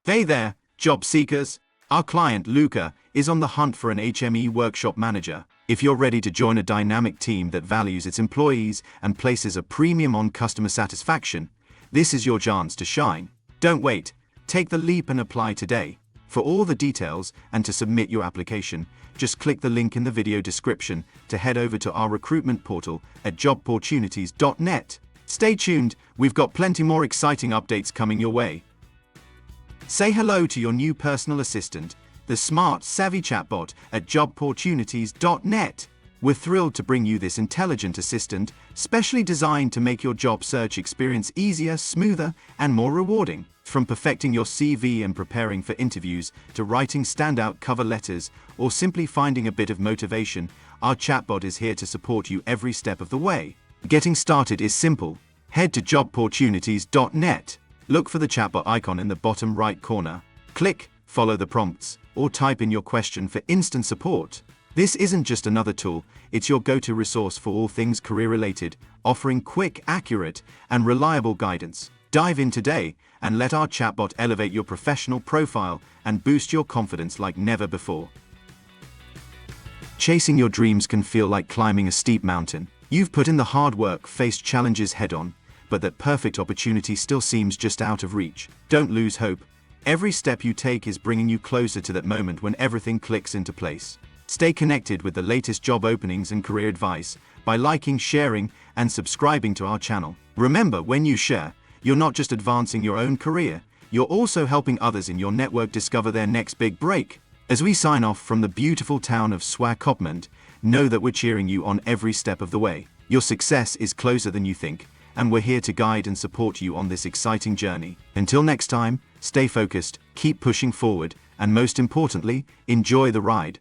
Hey there, job seekers! Our client Lewcor is on the hunt for an HME workshop manager. If you're ready to join a dynamic team that values its employees and places a premium on customer satisfaction, this is your chance to shine. Don't wait, take the leap and apply today. For all the details and to submit your application, just click the link in the video description to head over to our recruitment portal at Jobportunities.net. Stay tuned, we've got plenty more exciting updates coming your way. Say hello to your new personal assistant, the smart, savvy chatbot at Jobportunities.net. We're thrilled to bring you this intelligent assistant, specially designed to make your job search experience easier, smoother, and more rewarding. From perfecting your CV and preparing for interviews to writing standout cover letters or simply finding a bit of motivation, our chatbot is here to support you every step of the way. Getting started is simple. Head to Jobportunities.net. Look for the chatbot icon in the bottom right corner. Click, follow the prompts, or type in your question for instant support. This isn't just another tool, it's your go-to resource for all things career-related, offering quick, accurate, and reliable guidance. Dive in today and let our chatbot elevate your professional profile and boost your confidence like never before. Chasing your dreams can feel like climbing a steep mountain. You've put in the hard work, faced challenges head-on, but that perfect opportunity still seems just out of reach. Don't lose hope. Every step you take is bringing you closer to that moment when everything clicks into place. Stay connected with the latest job openings and career advice by liking, sharing, and subscribing to our channel. Remember, when you share, you're not just advancing your own career, you're also helping others in your network discover their next big break. As we sign off from the beautiful town of Swakopmund, know that we're cheering you on every step of the way. Your success is closer than you think, and we're here to guide and support you on this exciting journey. Until next time, stay focused, keep pushing forward, and most importantly, enjoy the ride.